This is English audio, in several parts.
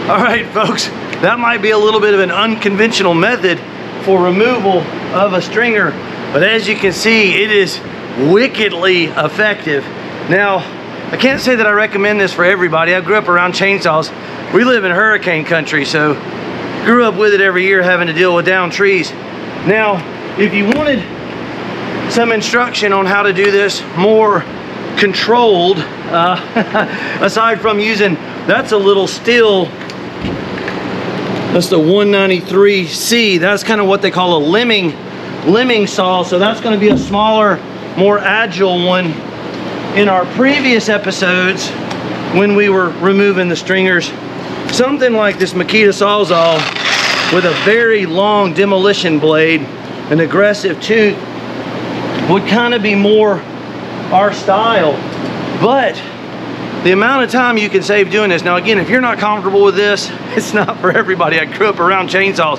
All right, folks, that might be a little bit of an unconventional method for removal of a stringer, but as you can see, it is wickedly effective. Now, I can't say that I recommend this for everybody. I grew up around chainsaws. We live in hurricane country, so grew up with it every year, having to deal with downed trees. Now, if you wanted some instruction on how to do this more controlled, aside from using, that's a little steel, that's the 193C. That's kind of what they call a limbing saw. So that's going to be a smaller, more agile one. In our previous episodes, when we were removing the stringers, something like this Makita Sawzall with a very long demolition blade, an aggressive tooth, would kind of be more our style. But the amount of time you can save doing this, now again, if you're not comfortable with this, it's not for everybody. I grew up around chainsaws.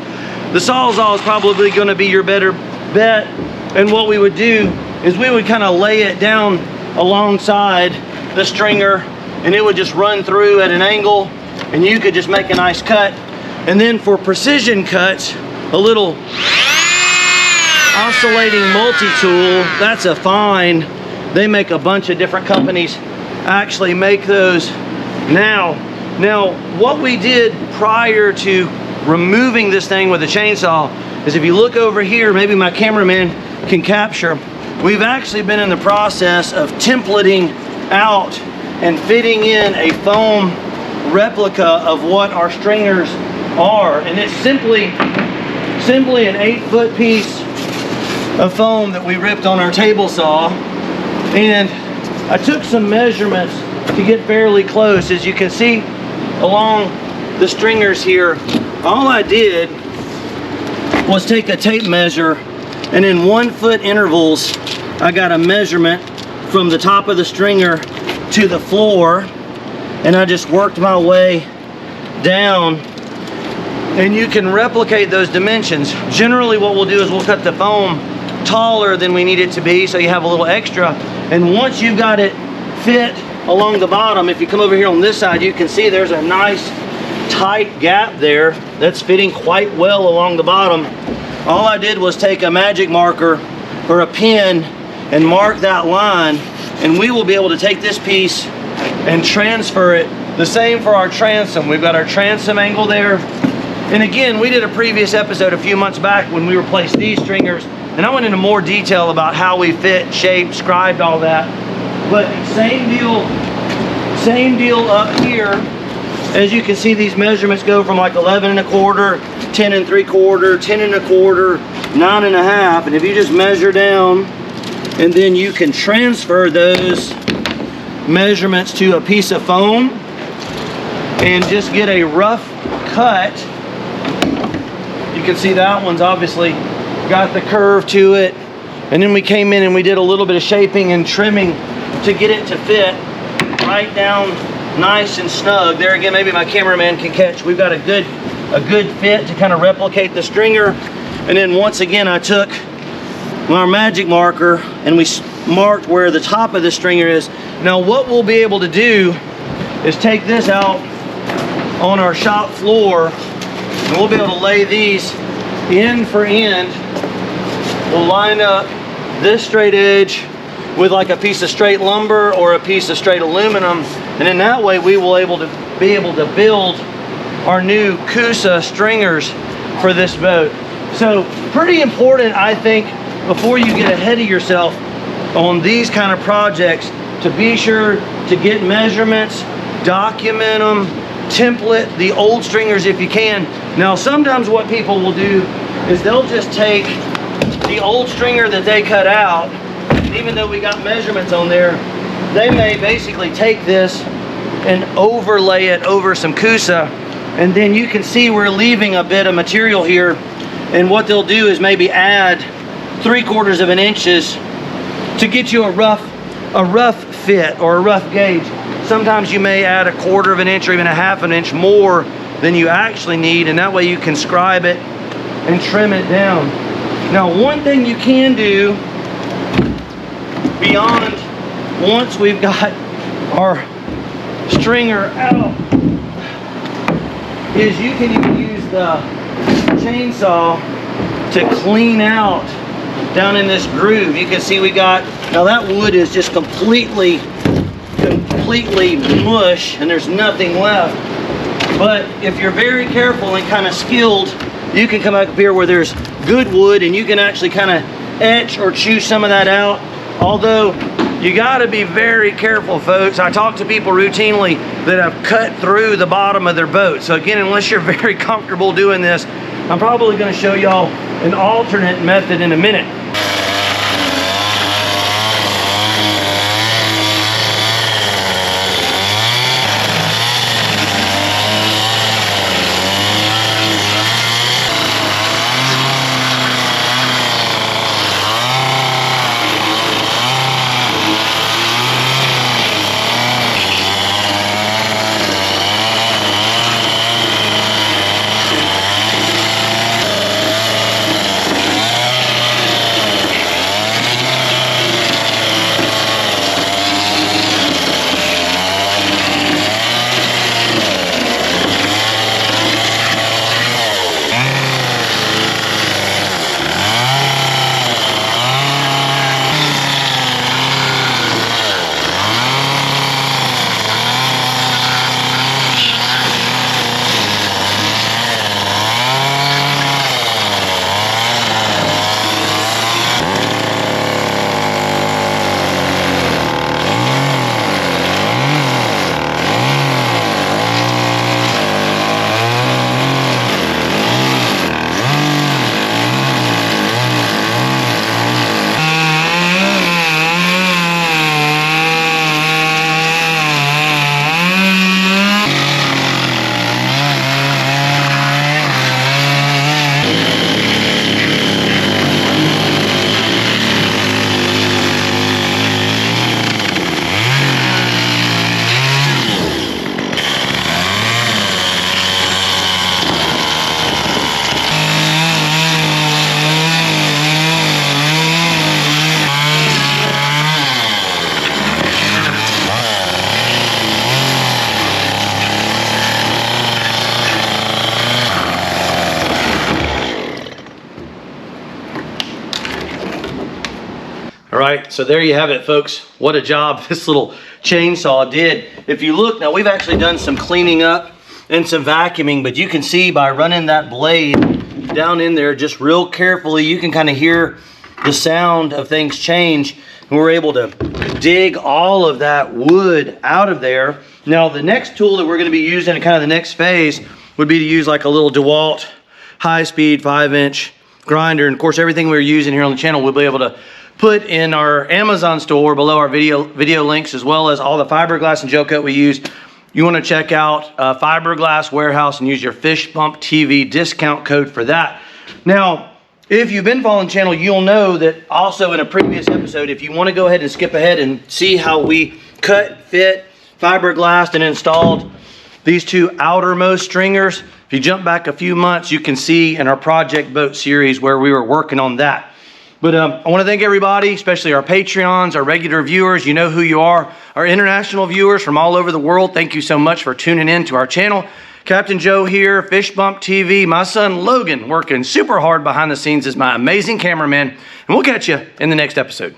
The Sawzall is probably going to be your better bet. And what we would do is we would kind of lay it down alongside the stringer, and it would just run through at an angle, and you could just make a nice cut. And then for precision cuts, a little oscillating multi-tool, that's a fine. They make a bunch of different companies actually make those now. What we did prior to removing this thing with a chainsaw is, if you look over here, maybe my cameraman can capture, we've actually been in the process of templating out and fitting in a foam replica of what our stringers are. And it's simply an 8-foot piece of foam that we ripped on our table saw. And I took some measurements to get fairly close. As you can see along the stringers here, all I did was take a tape measure, and in 1-foot intervals, I got a measurement from the top of the stringer to the floor, and I just worked my way down. And you can replicate those dimensions. Generally what we'll do is we'll cut the foam taller than we need it to be, so you have a little extra. And once you've got it fit along the bottom, if you come over here on this side, you can see there's a nice tight gap there that's fitting quite well along the bottom. All I did was take a magic marker or a pen and mark that line, and we will be able to take this piece and transfer it. The same for our transom. We've got our transom angle there. And again, we did a previous episode a few months back when we replaced these stringers, and I went into more detail about how we fit, shape, scribed, all that. But same deal up here. As you can see, these measurements go from like 11 1/4, 10 3/4, 10 1/4, 9 1/2. And if you just measure down, and then you can transfer those measurements to a piece of foam and just get a rough cut. You can see that one's obviously got the curve to it, and then we came in and we did a little bit of shaping and trimming to get it to fit right down nice and snug. There again, maybe my cameraman can catch. We've got a good fit to kind of replicate the stringer. And then once again, I took our magic marker and we marked where the top of the stringer is. Now what we'll be able to do is take this out on our shop floor, and we'll be able to lay these end for end. We'll line up this straight edge with like a piece of straight lumber or a piece of straight aluminum, and in that way we will be able to build our new Coosa stringers for this boat. So pretty important, I think, before you get ahead of yourself on these kind of projects, to be sure to get measurements, document them, template the old stringers if you can. Now sometimes what people will do is they'll just take the old stringer that they cut out, and even though we got measurements on there, they may basically take this and overlay it over some Coosa, and then you can see we're leaving a bit of material here, and what they'll do is maybe add 3/4 of an inch to get you a rough fit or a rough gauge. Sometimes you may add 1/4 of an inch or even 1/2 an inch more than you actually need, and that way you can scribe it and trim it down. Now one thing you can do beyond, once we've got our stringer out, is you can even use the chainsaw to clean out down in this groove. You can see we got, now that wood is just completely mush and there's nothing left. But if you're very careful and kind of skilled, you can come up here where there's good wood and you can actually kind of etch or chew some of that out. Although you got to be very careful, folks. I talk to people routinely that have cut through the bottom of their boat. So again, unless you're very comfortable doing this, I'm probably going to show y'all an alternate method in a minute. All right, so there you have it, folks. What a job this little chainsaw did. If you look, now we've actually done some cleaning up and some vacuuming, but you can see by running that blade down in there just real carefully, you can kind of hear the sound of things change. And we're able to dig all of that wood out of there. Now the next tool that we're going to be using in kind of the next phase would be to use like a little DeWalt high-speed 5-inch grinder. And of course, everything we're using here on the channel we'll be able to put in our Amazon store below our video links, as well as all the fiberglass and Gelcoat we use. You want to check out Fiberglass Warehouse and use your Fish Bump TV discount code for that. Now, if you've been following the channel, you'll know that also in a previous episode, if you want to go ahead and skip ahead and see how we cut, fit, fiberglassed, and installed these two outermost stringers, if you jump back a few months, you can see in our Project Boat series where we were working on that. But I want to thank everybody, especially our Patreons, our regular viewers. You know who you are. Our international viewers from all over the world, thank you so much for tuning in to our channel. Captain Joe here, Fish Bump TV. My son Logan working super hard behind the scenes as my amazing cameraman. And we'll catch you in the next episode.